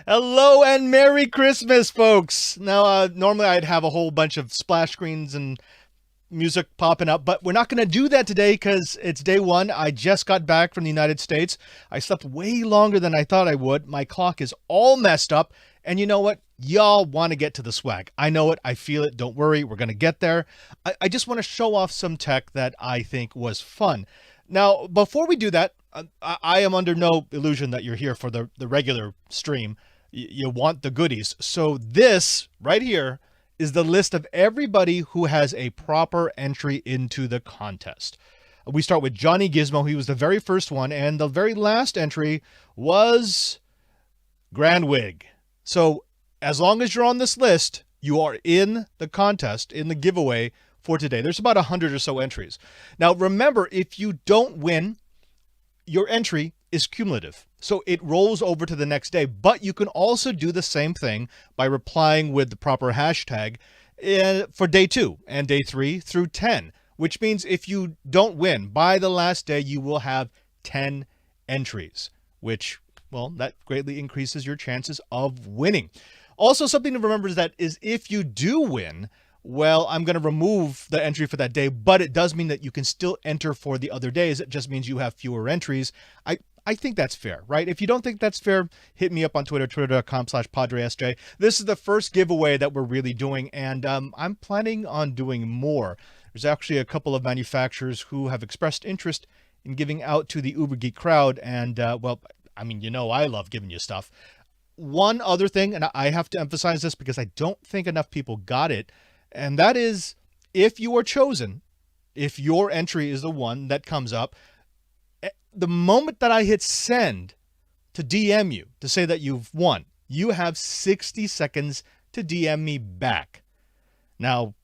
Hello and Merry Christmas, folks. Now, normally I'd have a whole bunch of splash screens and music popping up, but we're not going to do that today because it's day one. I just got back from the United States. I slept way longer than I thought I would. My clock is all messed up. And you know what? Y'all want to get to the swag. I know it. I feel it. Don't worry. We're going to get there. I just want to show off some tech that I think was fun. Now, before we do that, I am under no illusion that you're here for the regular stream. You want the goodies. So this right here is the list of everybody who has a proper entry into the contest. We start with Johnny Gizmo. He was the very first one, and the very last entry was Grandwig. So as long as you're on this list, you are in the contest, in the giveaway for today. There's about 100 or so entries. Now, remember, if you don't win, your entry is cumulative. So it rolls over to the next day, but you can also do the same thing by replying with the proper hashtag for day 2 and day 3 through 10, which means if you don't win by the last day, you will have 10 entries, which, well, that greatly increases your chances of winning. Also, something to remember is if you do win, well, I'm going to remove the entry for that day, but it does mean that you can still enter for the other days. It just means you have fewer entries. I think that's fair, right? If you don't think that's fair, hit me up on Twitter, twitter.com/PadreSJ. This is the first giveaway that we're really doing, and I'm planning on doing more. There's actually a couple of manufacturers who have expressed interest in giving out to the uberGeek crowd, and, well, I mean, you know I love giving you stuff. One other thing, and I have to emphasize this because I don't think enough people got it, and that is, if you are chosen, if your entry is the one that comes up, the moment that I hit send to DM you to say that you've won, you have 60 seconds to DM me back. Now,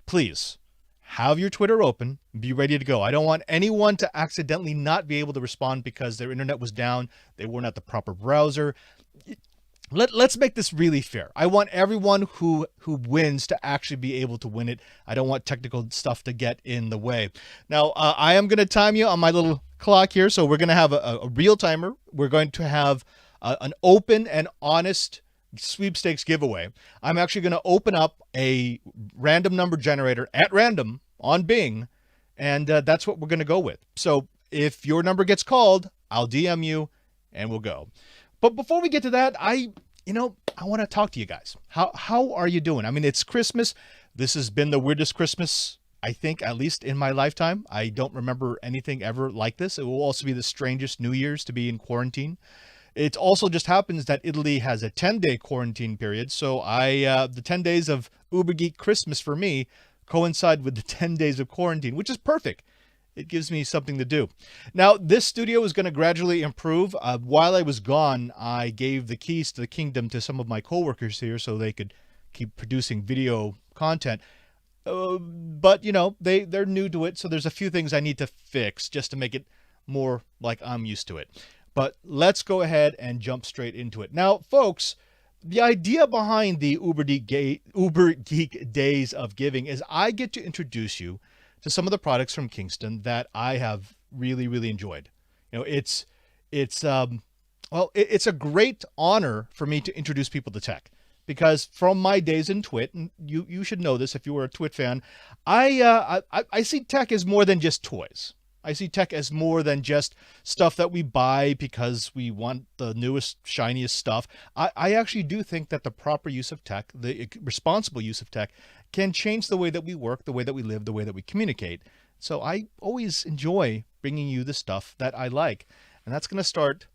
please have your Twitter open, be ready to go. I don't want anyone to accidentally not be able to respond because their internet was down, they weren't at the proper browser. Let's make this really fair. I want everyone who wins to actually be able to win it. I don't want technical stuff to get in the way. Now, I am going to time you on my little clock here. So we're going to have a real timer. We're going to have an open and honest sweepstakes giveaway. I'm actually going to open up a random number generator at random on Bing, and that's what we're going to go with. So if your number gets called, I'll DM you and we'll go. But before we get to that, I want to talk to you guys. How are you doing? I mean, it's Christmas. This has been the weirdest Christmas, I think, at least in my lifetime. I don't remember anything ever like this. It will also be the strangest New Year's to be in quarantine. It also just happens that Italy has a 10-day quarantine period. So the 10 days of uberGeek Christmas for me coincide with the 10 days of quarantine, which is perfect. It gives me something to do. Now, this studio is going to gradually improve. While I was gone, I gave the keys to the kingdom to some of my coworkers here so they could keep producing video content. But, they're new to it, so there's a few things I need to fix just to make it more like I'm used to it. But let's go ahead and jump straight into it. Now, folks, the idea behind the uberGeek Days of Giving is I get to introduce you to some of the products from Kingston that I have really, really enjoyed. It's a great honor for me to introduce people to tech, because from my days in Twit, and you should know this if you were a Twit fan, I see tech as more than just toys. I see tech as more than just stuff that we buy because we want the newest, shiniest stuff. I actually do think that the proper use of tech, the responsible use of tech, can change the way that we work, the way that we live, the way that we communicate. So I always enjoy bringing you the stuff that I like. And that's going to start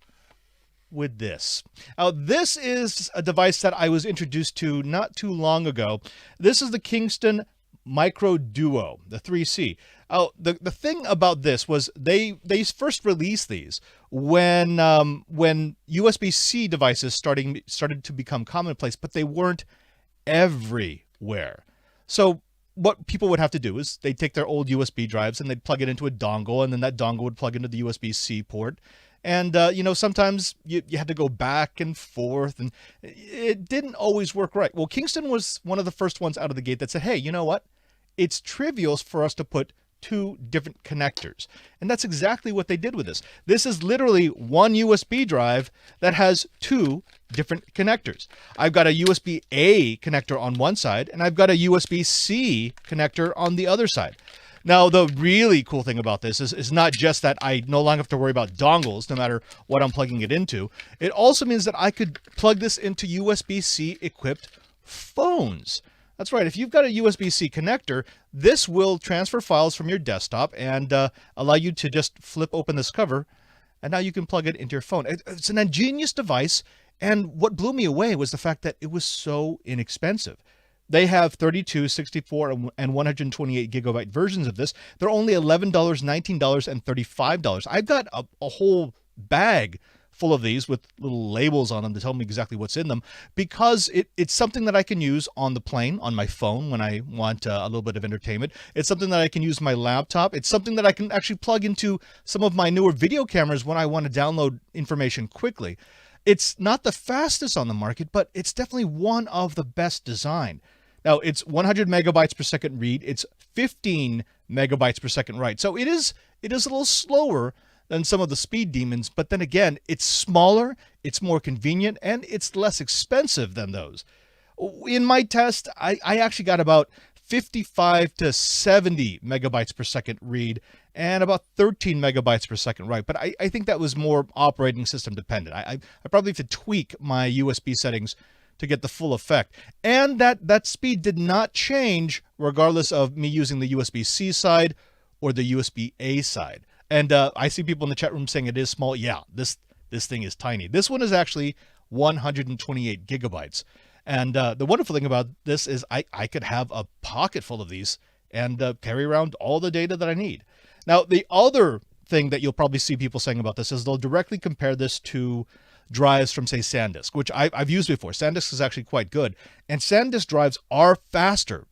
with this. Now, this is a device that I was introduced to not too long ago. This is the Kingston Micro Duo, the 3C. The thing about this was they first released these when USB-C devices started to become commonplace, but they weren't everywhere. So what people would have to do is they'd take their old USB drives and they'd plug it into a dongle, and then that dongle would plug into the USB-C port. And, sometimes you had to go back and forth, and it didn't always work right. Well, Kingston was one of the first ones out of the gate that said, hey, you know what? It's trivial for us to put 2 different connectors. And that's exactly what they did with this. This is literally one USB drive that has 2 different connectors. I've got a USB-A connector on one side, and I've got a USB-C connector on the other side. Now, the really cool thing about this is not just that I no longer have to worry about dongles, no matter what I'm plugging it into. It also means that I could plug this into USB-C equipped phones. That's right. If you've got a USB-C connector, this will transfer files from your desktop and allow you to just flip open this cover, and now you can plug it into your phone. It's an ingenious device, and what blew me away was the fact that it was so inexpensive. They have 32, 64, and 128 gigabyte versions of this. They're only $11, $19, and $35. I've got a whole bag full of these with little labels on them to tell me exactly what's in them, because it's something that I can use on the plane, on my phone when I want a little bit of entertainment. It's something that I can use on my laptop. It's something that I can actually plug into some of my newer video cameras when I want to download information quickly. It's not the fastest on the market, but it's definitely one of the best designed. Now, it's 100 megabytes per second read. It's 15 megabytes per second write. So it is a little slower than some of the speed demons, but then again, it's smaller, it's more convenient, and it's less expensive than those. In my test, I actually got about 55 to 70 megabytes per second read and about 13 megabytes per second write. But I think that was more operating system dependent. I probably have to tweak my USB settings to get the full effect. And that speed did not change regardless of me using the USB-C side or the USB-A side. And I see people in the chat room saying it is small. Yeah, this thing is tiny. This one is actually 128 gigabytes. And the wonderful thing about this is I could have a pocket full of these and carry around all the data that I need. Now, the other thing that you'll probably see people saying about this is they'll directly compare this to drives from, say, SanDisk, which I've used before. SanDisk is actually quite good. And SanDisk drives are faster,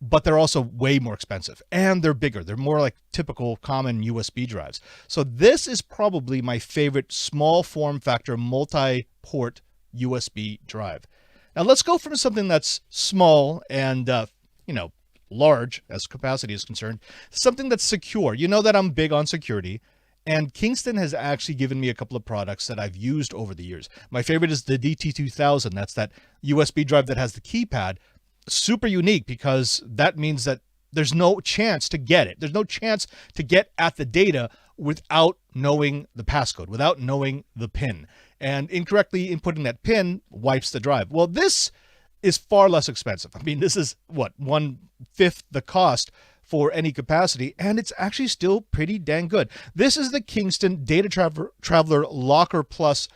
but they're also way more expensive. And they're bigger. They're more like typical common USB drives. So this is probably my favorite small form factor multi-port USB drive. Now let's go from something that's small and, large as capacity is concerned, something that's secure. You know that I'm big on security. And Kingston has actually given me a couple of products that I've used over the years. My favorite is the DT2000. That's that USB drive that has the keypad. Super unique because that means that there's no chance to get it. There's no chance to get at the data without knowing the passcode, without knowing the PIN. And incorrectly inputting that PIN wipes the drive. Well, this is far less expensive. I mean, this is, 1/5 the cost for any capacity, and it's actually still pretty dang good. This is the Kingston Data Traveler Locker Plus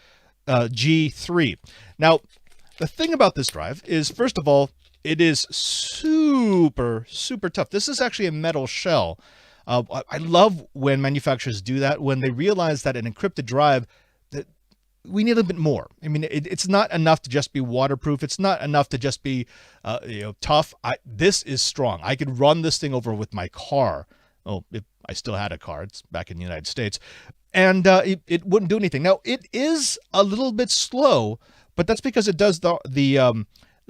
G3. Now, the thing about this drive is, first of all, it is super, super tough. This is actually a metal shell. I love when manufacturers do that, when they realize that an encrypted drive, that we need a bit more. I mean, it's not enough to just be waterproof. It's not enough to just be, tough. This is strong. I could run this thing over with my car. Oh, if I still had a car. It's back in the United States. And it wouldn't do anything. Now, it is a little bit slow, but that's because it does the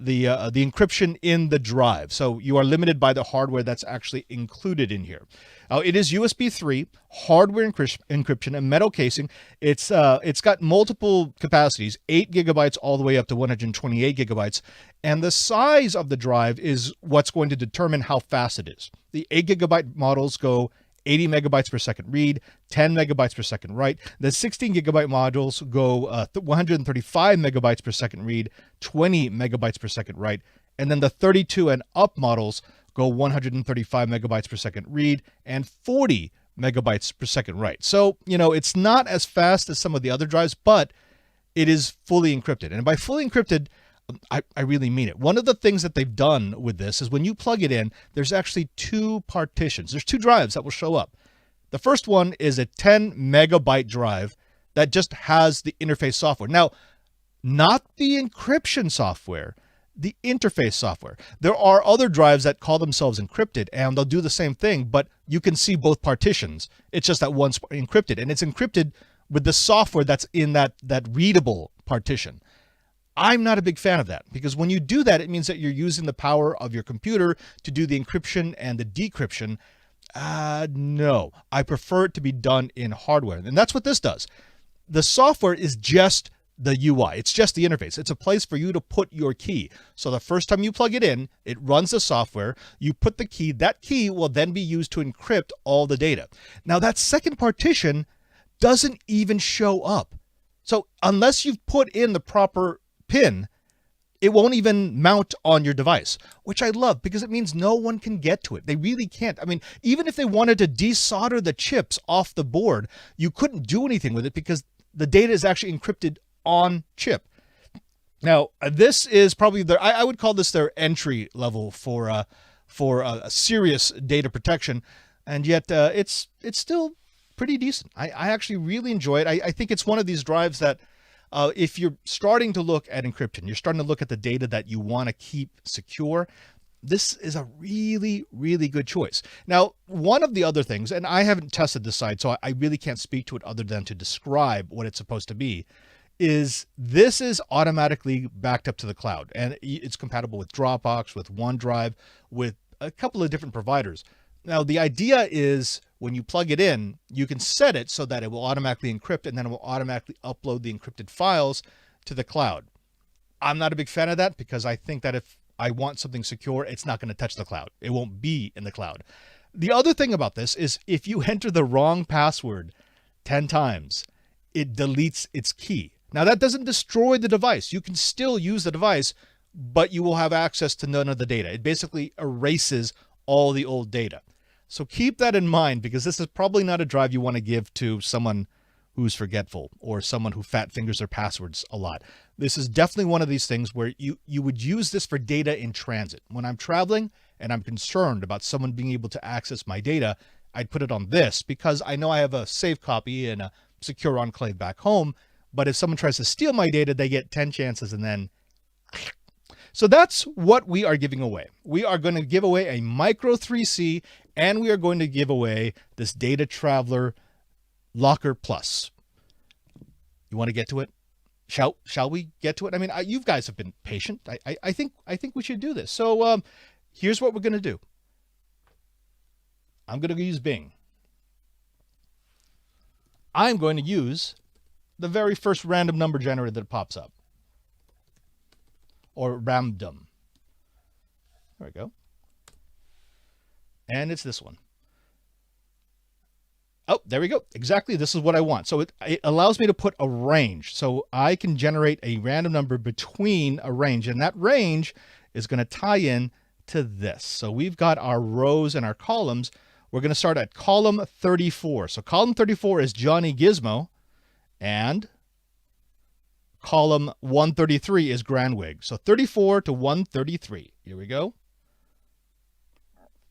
encryption in the drive. So you are limited by the hardware that's actually included in here. It is USB 3, hardware encryption, and metal casing. It's got multiple capacities, 8 gigabytes all the way up to 128 gigabytes. And the size of the drive is what's going to determine how fast it is. The 8 gigabyte models go 80 megabytes per second read, 10 megabytes per second write. The 16 gigabyte modules go 135 megabytes per second read, 20 megabytes per second write. And then the 32 and up models go 135 megabytes per second read and 40 megabytes per second write. So, it's not as fast as some of the other drives, but it is fully encrypted. And by fully encrypted, I really mean it. One of the things that they've done with this is when you plug it in, there's actually two partitions. There's two drives that will show up. The first one is a 10 megabyte drive that just has the interface software. Now, not the encryption software, the interface software. There are other drives that call themselves encrypted, and they'll do the same thing, but you can see both partitions. It's just that one's encrypted, and it's encrypted with the software that's in that readable partition. I'm not a big fan of that, because when you do that, it means that you're using the power of your computer to do the encryption and the decryption. No, I prefer it to be done in hardware. And that's what this does. The software is just the UI. It's just the interface. It's a place for you to put your key. So the first time you plug it in, it runs the software. You put the key. That key will then be used to encrypt all the data. Now, that second partition doesn't even show up. So unless you've put in the proper PIN, it won't even mount on your device, which I love because it means no one can get to it. They really can't. I mean, even if they wanted to desolder the chips off the board, you couldn't do anything with it because the data is actually encrypted on chip. Now, this is probably I would call this their entry level for a serious data protection, and yet it's still pretty decent. I actually really enjoy it. I think it's one of these drives that if you're starting to look at encryption, you're starting to look at the data that you want to keep secure, this is a really, really good choice. Now, one of the other things, and I haven't tested this side, so I really can't speak to it other than to describe what it's supposed to be, is this is automatically backed up to the cloud. And it's compatible with Dropbox, with OneDrive, with a couple of different providers. Now, the idea is when you plug it in, you can set it so that it will automatically encrypt and then it will automatically upload the encrypted files to the cloud. I'm not a big fan of that because I think that if I want something secure, it's not going to touch the cloud. It won't be in the cloud. The other thing about this is if you enter the wrong password 10 times, it deletes its key. Now, that doesn't destroy the device. You can still use the device, but you will have access to none of the data. It basically erases all the old data. So keep that in mind because this is probably not a drive you want to give to someone who's forgetful or someone who fat fingers their passwords a lot. This is definitely one of these things where you would use this for data in transit. When I'm traveling and I'm concerned about someone being able to access my data, I'd put it on this because I know I have a safe copy and a secure enclave back home. But if someone tries to steal my data, they get 10 chances and then... So that's what we are giving away. We are going to give away a Micro 3C and we are going to give away this Data Traveler Locker Plus. You want to get to it? Shall we get to it? I mean, you guys have been patient. I think we should do this. So here's what we're going to do. I'm going to use Bing. I'm going to use the very first random number generator that pops up. Or random. There we go. And it's this one. Oh, there we go. Exactly. This is what I want. So it allows me to put a range. So I can generate a random number between a range. And that range is going to tie in to this. So we've got our rows and our columns. We're going to start at column 34. So column 34 is Johnny Gizmo. And column 133 is Grandwig. So 34 to 133. Here we go.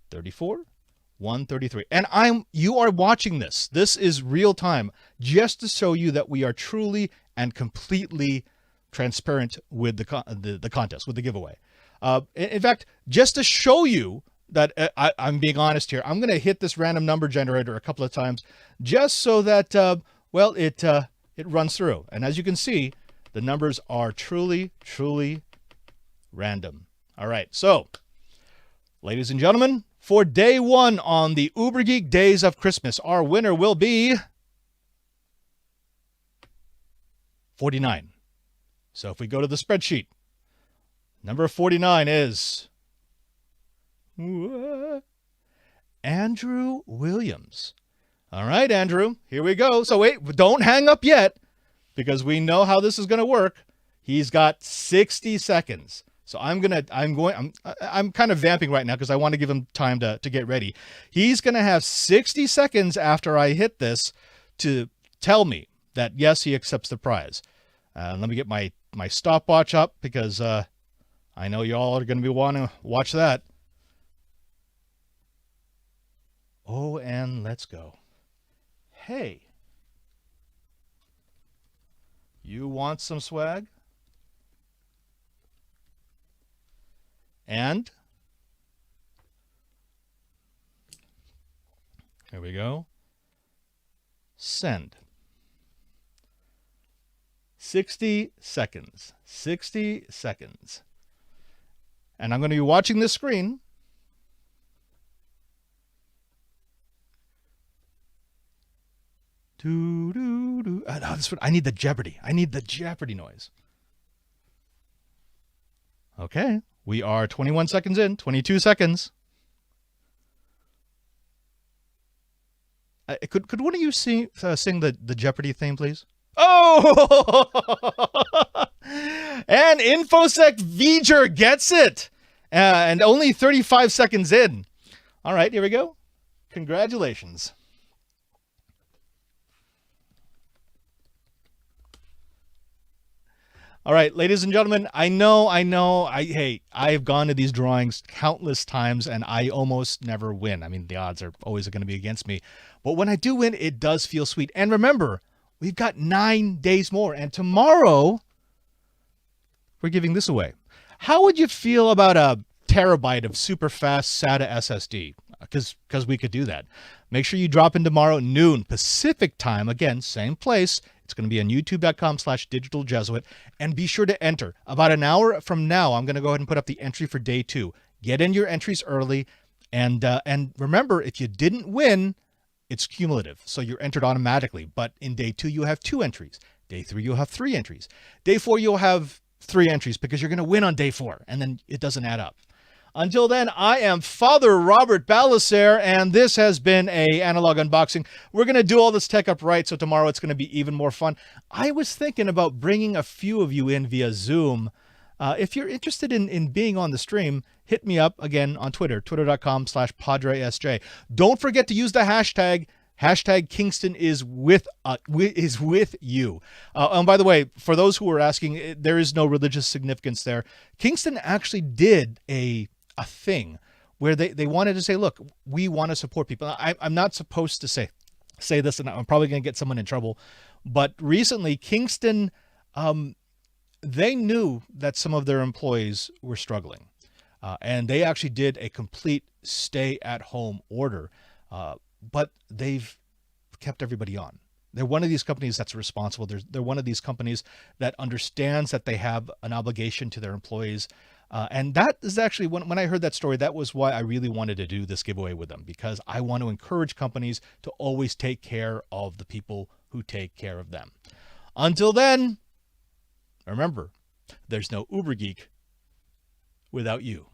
34, 133. And you are watching this. This is real time just to show you that we are truly and completely transparent with the contest, with the giveaway. In fact, just to show you that I'm being honest here, I'm going to hit this random number generator a couple of times just so that, it runs through. And as you can see, the numbers are truly, truly random. All right. So, ladies and gentlemen, for day one on the uberGeek Days of Christmas, our winner will be 49. So if we go to the spreadsheet, number 49 is Andrew Williams. All right, Andrew, here we go. So wait, don't hang up yet because we know how this is going to work. He's got 60 seconds. So I'm kind of vamping right now because I want to give him time to get ready. He's going to have 60 seconds after I hit this to tell me that, yes, he accepts the prize. Let me get my stopwatch up because I know you all are going to be wanting to watch that. Oh, and let's go. Hey, you want some swag? And here we go. Send. 60 seconds. 60 seconds. And I'm going to be watching this screen. Do, do, do. No, this one, I need the Jeopardy. I need the Jeopardy noise. Okay. We are 21 seconds in, 22 seconds. Could one of you sing the Jeopardy theme, please? Oh! And InfoSec V'ger gets it. And only 35 seconds in. All right, here we go. Congratulations. All right, ladies and gentlemen, I know. I've gone to these drawings countless times and I almost never win. I mean, the odds are always going to be against me. But when I do win, it does feel sweet. And remember, we've got 9 days more. And tomorrow, we're giving this away. How would you feel about a terabyte of super fast SATA SSD? Because we could do that. Make sure you drop in tomorrow, noon Pacific time. Again, same place. It's going to be on youtube.com/digitaljesuit. And be sure to enter. About an hour from now, I'm going to go ahead and put up the entry for day 2. Get in your entries early. And remember, if you didn't win, it's cumulative. So you're entered automatically. But in day 2, you have 2 entries. Day 3, you'll have 3 entries. Day 4, you'll have 3 entries because you're going to win on day 4. And then it doesn't add up. Until then, I am Father Robert Balacer, and this has been a Analog Unboxing. We're going to do all this tech up right, so tomorrow it's going to be even more fun. I was thinking about bringing a few of you in via Zoom. If you're interested in being on the stream, hit me up again on Twitter, twitter.com/PadreSJ. Don't forget to use the hashtag Kingston is with you. And by the way, for those who are asking, there is no religious significance there. Kingston actually did a thing where they wanted to say, look, we want to support people. I'm not supposed to say this, and I'm probably going to get someone in trouble. But recently, Kingston, they knew that some of their employees were struggling. And they actually did a complete stay-at-home order. But they've kept everybody on. They're one of these companies that's responsible. They're one of these companies that understands that they have an obligation to their employees. And that is actually, when I heard that story, that was why I really wanted to do this giveaway with them, because I want to encourage companies to always take care of the people who take care of them. Until then, remember, there's no uberGeek without you.